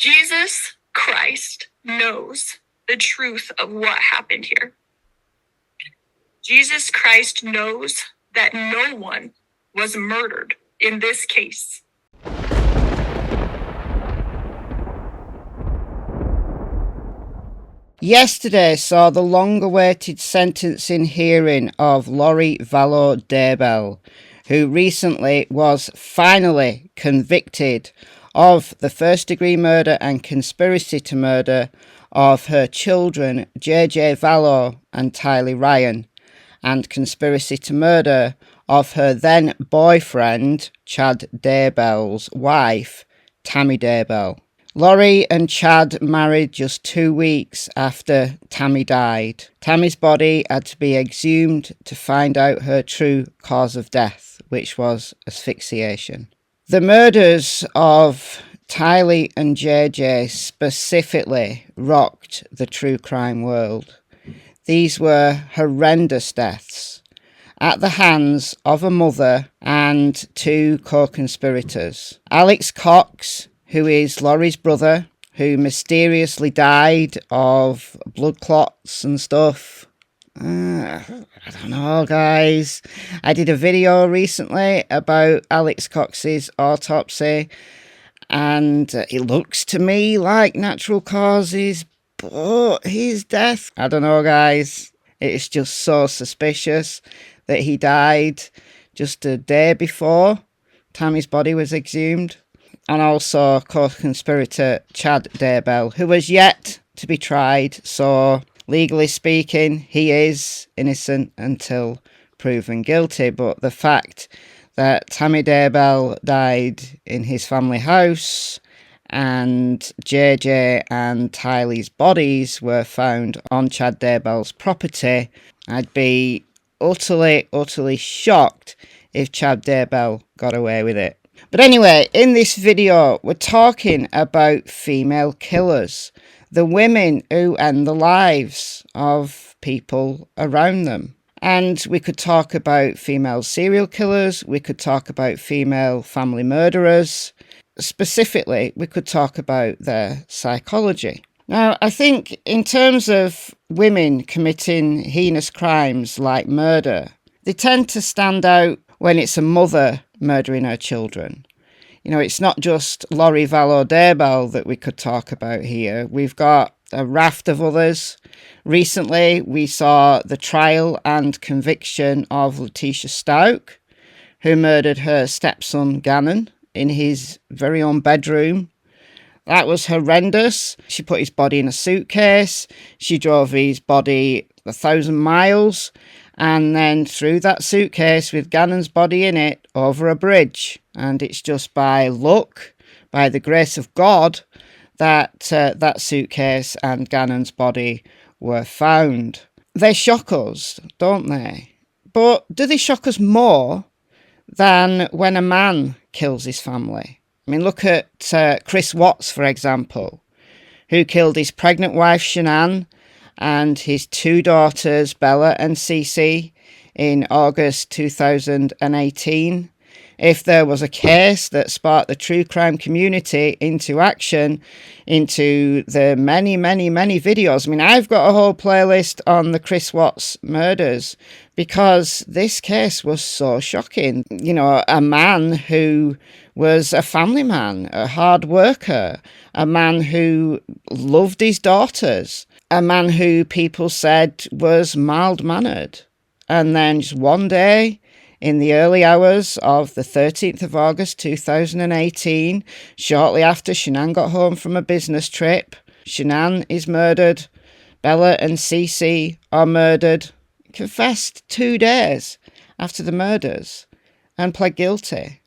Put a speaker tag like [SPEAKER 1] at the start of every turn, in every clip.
[SPEAKER 1] Jesus Christ knows the truth of what happened here. Jesus Christ knows that no one was murdered in this case.
[SPEAKER 2] Yesterday saw the long-awaited sentencing hearing of Lori Vallow, who recently was finally convicted of the first-degree murder and conspiracy to murder of her children JJ Vallow and Tylee Ryan, and conspiracy to murder of her then boyfriend Chad Daybell's wife, Tammy Daybell. Lori and Chad married just 2 weeks after Tammy died. Tammy's body had to be exhumed to find out her true cause of death, which was asphyxiation. The murders of Tylee and JJ specifically rocked the true crime world. These were horrendous deaths at the hands of a mother and 2 co-conspirators. Alex Cox, who is Lori's brother, who mysteriously died of blood clots and stuff. I don't know, guys. I did a video recently about Alex Cox's autopsy, and it looks to me like natural causes, but his death, I don't know, guys. It's just so suspicious that he died just a day before Tammy's body was exhumed. And also co-conspirator Chad Daybell, who was yet to be tried, so legally speaking, he is innocent until proven guilty. But the fact that Tammy Daybell died in his family house and JJ and Tylee's bodies were found on Chad Daybell's property, I'd be utterly shocked if Chad Daybell got away with it. But anyway, in this video, we're talking about female killers, the women who end the lives of people around them. And we could talk about female serial killers, we could talk about female family murderers. Specifically, we could talk about their psychology. Now, I think in terms of women committing heinous crimes like murder, they tend to stand out when it's a mother murdering her children. You know, it's not just Lori Vallow that we could talk about here. We've got a raft of others. Recently, we saw the trial and conviction of Letitia Stauch, who murdered her stepson Gannon in his very own bedroom. That was horrendous. She put his body in a suitcase. She drove his body 1,000 miles and then threw that suitcase with Gannon's body in it over a bridge. And it's just by luck, by the grace of God, that that suitcase and Gannon's body were found. They shock us, don't they? But do they shock us more than when a man kills his family? I mean, look at Chris Watts, for example, who killed his pregnant wife, Shanann, and his 2 daughters, Bella and Cece, in August 2018. If there was a case that sparked the true crime community into action, into the many videos. I mean, I've got a whole playlist on the Chris Watts murders because this case was so shocking. You know, a man who was a family man, a hard worker, a man who loved his daughters, a man who people said was mild-mannered. And then just one day, in the early hours of the 13th of August 2018, shortly after Shanann got home from a business trip, Shanann is murdered, Bella and Cece are murdered, confessed 2 days after the murders, and pled guilty.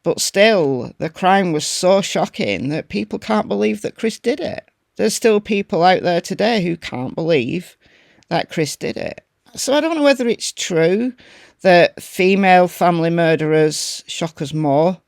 [SPEAKER 2] But still, the crime was so shocking that people can't believe that Chris did it. There's still people out there today who can't believe that Chris did it. So I don't know whether it's true that female family murderers shock us more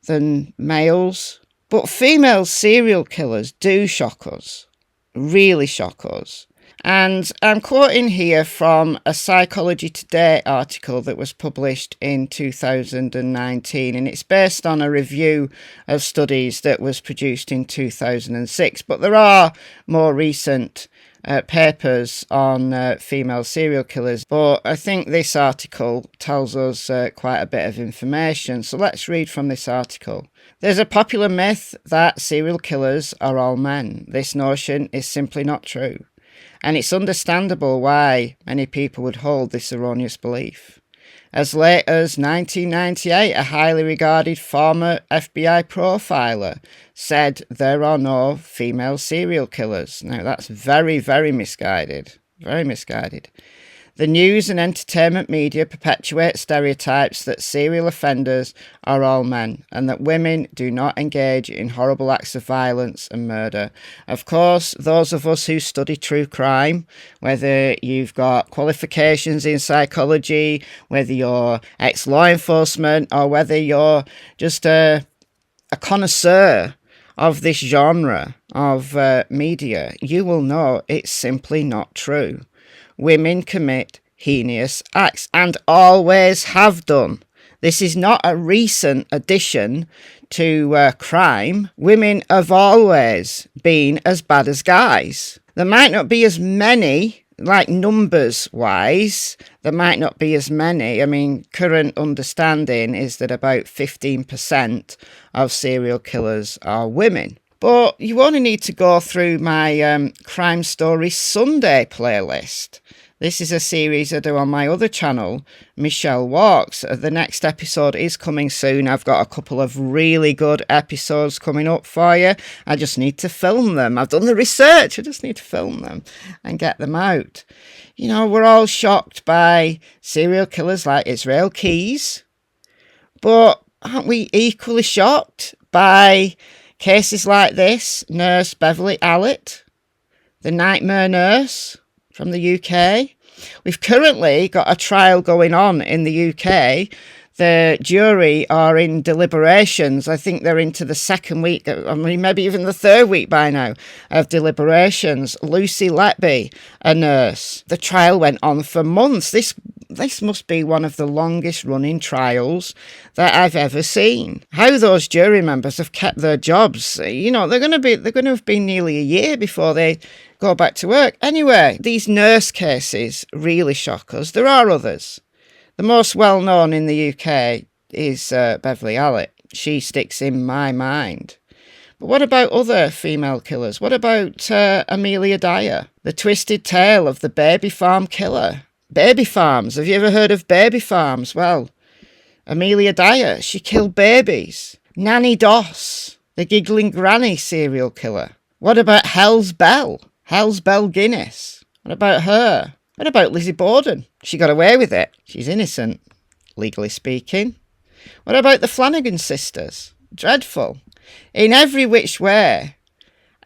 [SPEAKER 2] than males, but female serial killers do shock us, really shock us. And I'm quoting here from a Psychology Today article that was published in 2019, and it's based on a review of studies that was produced in 2006. But there are more recent papers on female serial killers, but I think this article tells us quite a bit of information. So let's read from this article. There's a popular myth that serial killers are all men. This notion is simply not true, and it's understandable why many people would hold this erroneous belief. As late as 1998, a highly regarded former FBI profiler said there are no female serial killers. Now, that's very, very misguided. Very misguided. The news and entertainment media perpetuate stereotypes that serial offenders are all men and that women do not engage in horrible acts of violence and murder. Of course, those of us who study true crime, whether you've got qualifications in psychology, whether you're ex-law enforcement, or whether you're just a connoisseur of this genre of media, you will know it's simply not true. Women commit heinous acts and always have done. This is not a recent addition to crime. Women have always been as bad as guys. There might not be as many, like numbers wise, there might not be as many. I mean, current understanding is that about 15% of serial killers are women. But you only need to go through my Crime Story Sunday playlist. This is a series I do on my other channel, Michelle Walks. The next episode is coming soon. I've got a couple of really good episodes coming up for you. I just need to film them. I've done the research. I just need to film them and get them out. You know, we're all shocked by serial killers like Israel Keys. But aren't we equally shocked by cases like this? Nurse Beverly Allett, the nightmare nurse from the UK. We've currently got a trial going on in the UK. The jury are in deliberations. I think they're into the second week, I mean, maybe even the third week by now, of deliberations. Lucy Letby, a nurse. The trial went on for months. This must be one of the longest running trials that I've ever seen. How those jury members have kept their jobs, you know, they're going to have been nearly a year before they go back to work. Anyway, these nurse cases really shock us. There are others. The most well-known in the UK is Beverly Allett. She sticks in my mind. But what about other female killers? What about Amelia Dyer? The twisted tale of the baby farm killer. Baby farms. Have you ever heard of baby farms? Well, Amelia Dyer, she killed babies. Nanny Doss, the giggling granny serial killer. What about Hell's Bell? Hell's Bell Guinness. What about her? What about Lizzie Borden? She got away with it. She's innocent, legally speaking. What about the Flanagan sisters? Dreadful. In every which way,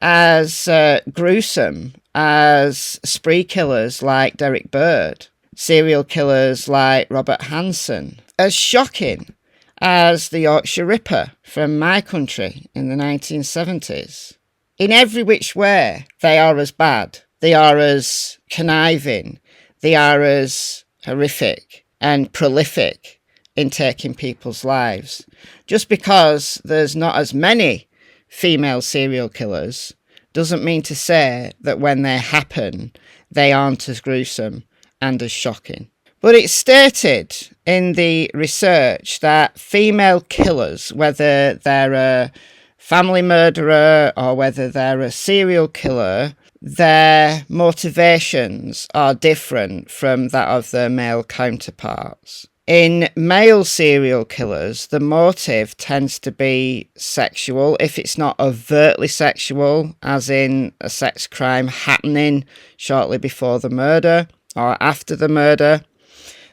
[SPEAKER 2] as gruesome as spree killers like Derek Bird, serial killers like Robert Hansen, as shocking as the Yorkshire Ripper from my country in the 1970s. In every which way, they are as bad. They are as conniving. They are as horrific and prolific in taking people's lives. Just because there's not as many female serial killers doesn't mean to say that when they happen, they aren't as gruesome and as shocking. But it's stated in the research that female killers, whether they're a family murderer or whether they're a serial killer, their motivations are different from that of their male counterparts. In male serial killers, the motive tends to be sexual, if it's not overtly sexual, as in a sex crime happening shortly before the murder or after the murder,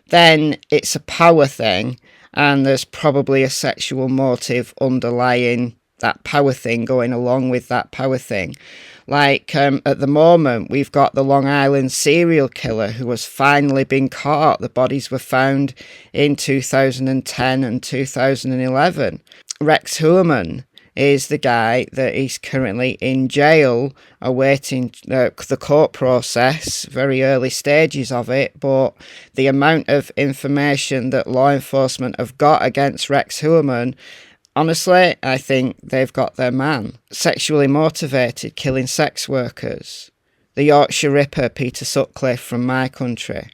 [SPEAKER 2] then it's a power thing, and there's probably a sexual motive underlying that power thing, going along with that power thing. Like at the moment, we've got the Long Island serial killer who has finally been caught. The bodies were found in 2010 and 2011. Rex Heuermann is the guy that is currently in jail awaiting the court process, very early stages of it, but the amount of information that law enforcement have got against Rex Heuermann, honestly, I think they've got their man. Sexually motivated, killing sex workers. The Yorkshire Ripper, Peter Sutcliffe from my country,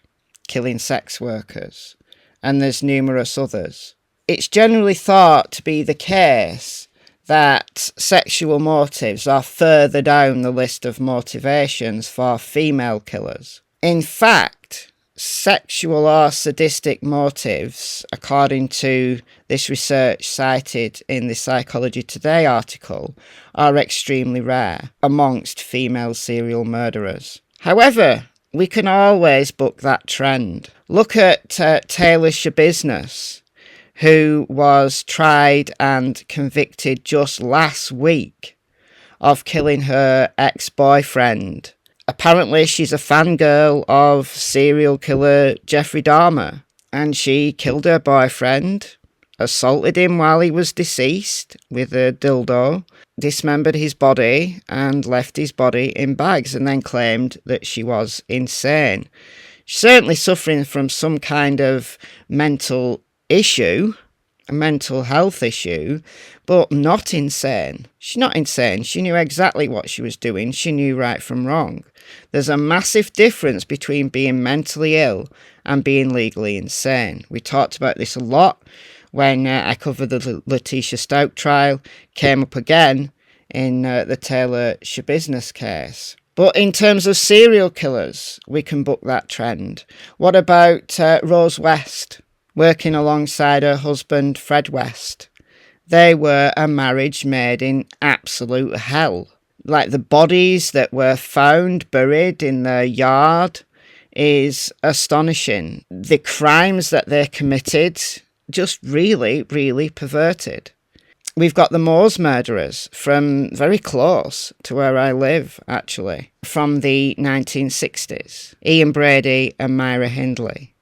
[SPEAKER 2] killing sex workers. And there's numerous others. It's generally thought to be the case that sexual motives are further down the list of motivations for female killers. In fact, sexual or sadistic motives, according to this research cited in the Psychology Today article, are extremely rare amongst female serial murderers. However, we can always buck that trend. Look at Taylor Schabusiness, who was tried and convicted just last week of killing her ex-boyfriend. Apparently, she's a fangirl of serial killer Jeffrey Dahmer, and she killed her boyfriend, assaulted him while he was deceased with a dildo, dismembered his body, and left his body in bags, and then claimed that she was insane. She's certainly suffering from some kind of mental issue, a mental health issue, but not insane. She's not insane. She knew exactly what she was doing. She knew right from wrong. There's a massive difference between being mentally ill and being legally insane. We talked about this a lot when I covered the Letitia Stout trial, came up again in the Taylor Schabusiness case. But in terms of serial killers, we can buck that trend. What about Rose West, working alongside her husband Fred West? They were a marriage made in absolute hell. Like, the bodies that were found buried in their yard is astonishing. The crimes that they committed, just really, really perverted. We've got the Moors murderers from very close to where I live, actually, from the 1960s. Ian Brady and Myra Hindley.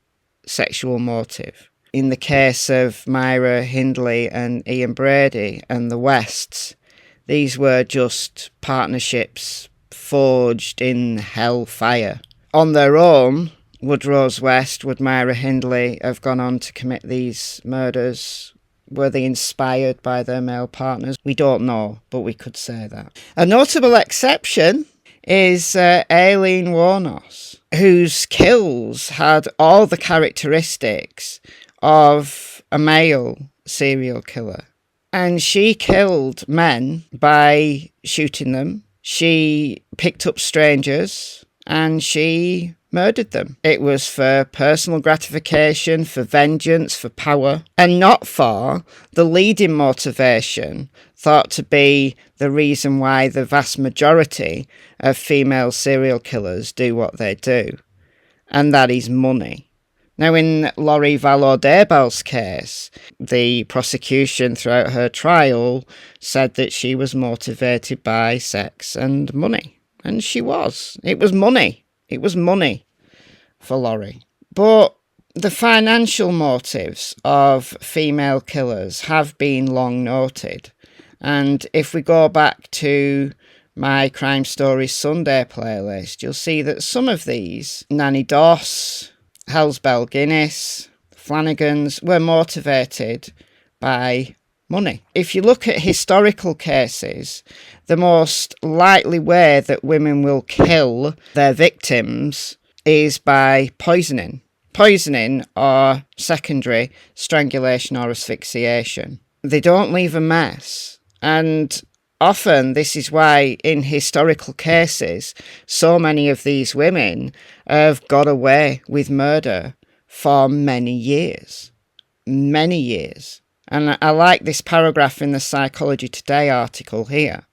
[SPEAKER 2] Sexual motive. In the case of Myra Hindley and Ian Brady and the Wests, these were just partnerships forged in hellfire. On their own, would Rose West, would Myra Hindley have gone on to commit these murders? Were they inspired by their male partners? We don't know, but we could say that. A notable exception is Aileen Wuornos, whose kills had all the characteristics of a male serial killer. And she killed men by shooting them. She picked up strangers and she murdered them. It was for personal gratification, for vengeance, for power, and not for the leading motivation thought to be the reason why the vast majority of female serial killers do what they do, and that is money. Now, in Lori Vallow case, the prosecution throughout her trial said that she was motivated by sex and money. And she was. It was money. It was money for Lori. But the financial motives of female killers have been long noted. And if we go back to my Crime Stories Sunday playlist, you'll see that some of these, Nanny Doss, Hellsbell Guinness, Flanagan's, were motivated by money. If you look at historical cases, the most likely way that women will kill their victims is by poisoning. Poisoning or secondary strangulation or asphyxiation. They don't leave a mess. And often this is why in historical cases, so many of these women have got away with murder for many years. Many years. And I like this paragraph in the Psychology Today article here.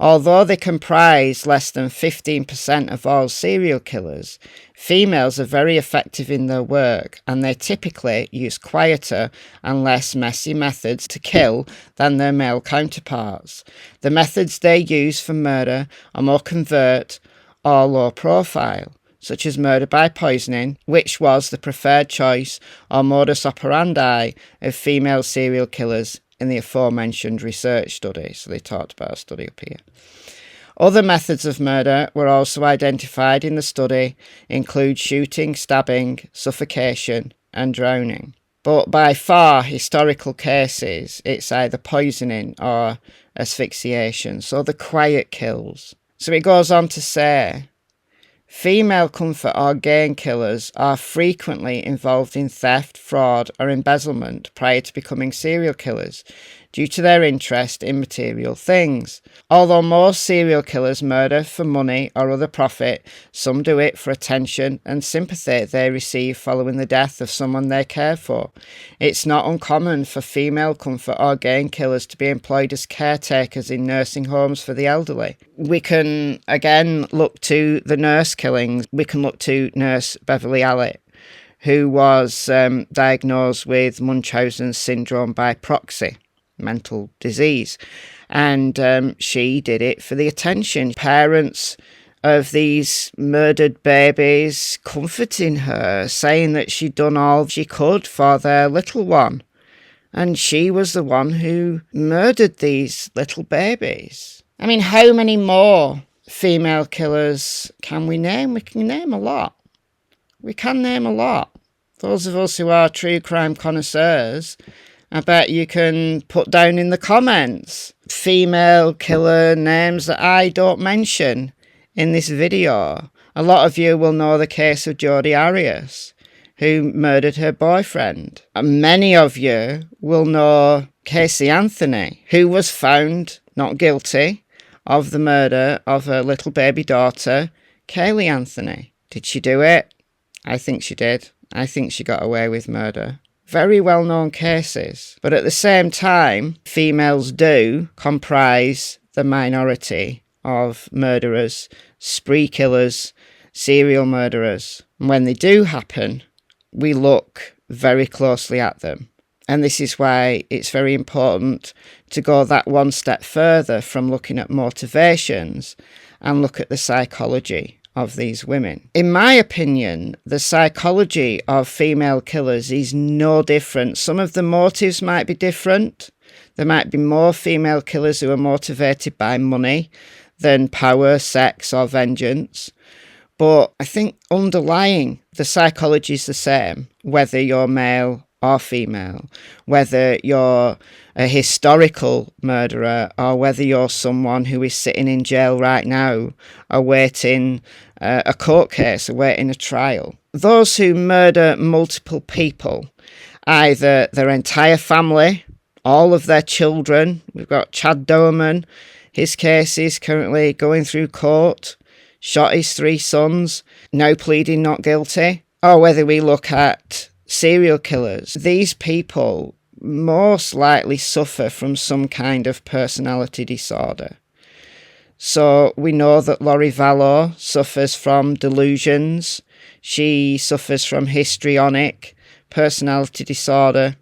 [SPEAKER 2] Although they comprise less than 15% of all serial killers, females are very effective in their work, and they typically use quieter and less messy methods to kill than their male counterparts. The methods they use for murder are more covert or low profile, such as murder by poisoning, which was the preferred choice or modus operandi of female serial killers in the aforementioned research study. So they talked about a study up here. Other methods of murder were also identified in the study, include shooting, stabbing, suffocation, and drowning. But by far, historical cases, it's either poisoning or asphyxiation, so the quiet kills. So it goes on to say, female comfort or gain killers are frequently involved in theft, fraud, or embezzlement prior to becoming serial killers due to their interest in material things. Although most serial killers murder for money or other profit, some do it for attention and sympathy they receive following the death of someone they care for. It's not uncommon for female comfort or gain killers to be employed as caretakers in nursing homes for the elderly. We can again look to the nurse killings. We can look to Nurse Beverly Allitt, who was diagnosed with Munchausen syndrome by proxy, mental disease, and she did it for the attention. Parents of these murdered babies comforting her, saying that she'd done all she could for their little one, and she was the one who murdered these little babies. I mean, how many more female killers can we name? We can name a lot. We can name a lot. Those of us who are true crime connoisseurs, I bet you can put down in the comments female killer names that I don't mention in this video. A lot of you will know the case of Jodi Arias, who murdered her boyfriend. And many of you will know Cassie Anthony, who was found not guilty of the murder of her little baby daughter, Kaylee Anthony. Did she do it? I think she did. I think she got away with murder. Very well-known cases. But at the same time, females do comprise the minority of murderers, spree killers, serial murderers. And when they do happen, we look very closely at them. And this is why it's very important to go that one step further from looking at motivations and look at the psychology of these women. In my opinion, the psychology of female killers is no different. Some of the motives might be different. There might be more female killers who are motivated by money than power, sex, or vengeance. But I think underlying the psychology is the same, whether you're male or female, whether you're a historical murderer or whether you're someone who is sitting in jail right now awaiting a court case, awaiting a trial. Those who murder multiple people, either their entire family, all of their children. We've got Chad Doberman, his case is currently going through court, shot his 3 sons, now pleading not guilty. Or whether we look at serial killers, these people most likely suffer from some kind of personality disorder. So we know that Lori Vallow suffers from delusions. She suffers from histrionic personality disorder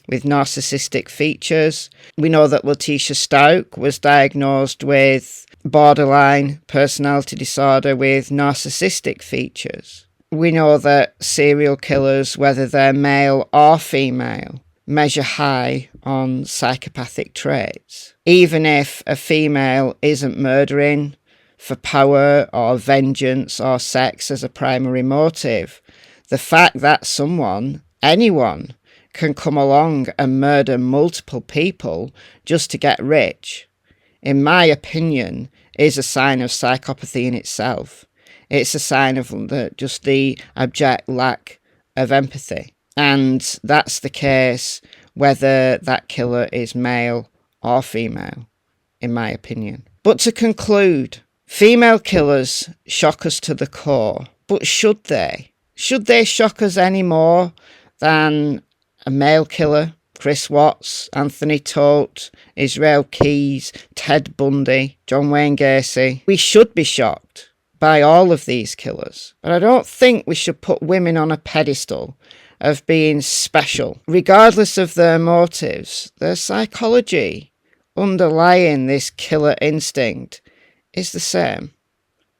[SPEAKER 2] with narcissistic features. We know that Letitia Stauch was diagnosed with borderline personality disorder with narcissistic features. We know that serial killers, whether they're male or female, measure high on psychopathic traits. Even if a female isn't murdering for power or vengeance or sex as a primary motive, the fact that someone, anyone, can come along and murder multiple people just to get rich, in my opinion, is a sign of psychopathy in itself. It's a sign of just the abject lack of empathy. And that's the case whether that killer is male or female, in my opinion. But to conclude, female killers shock us to the core. But should they? Should they shock us any more than a male killer? Chris Watts, Anthony Todt, Israel Keys, Ted Bundy, John Wayne Gacy. We should be shocked by all of these killers. But I don't think we should put women on a pedestal of being special. Regardless of their motives, their psychology underlying this killer instinct is the same.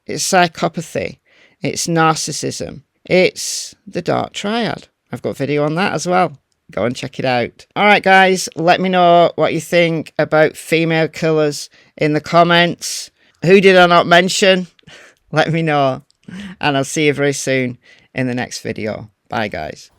[SPEAKER 2] It's psychopathy. It's narcissism. It's the dark triad. I've got video on that as well. Go and check it out. Alright guys, let me know what you think about female killers in the comments. Who did I not mention? Let me know. And I'll see you very soon in the next video. Bye guys.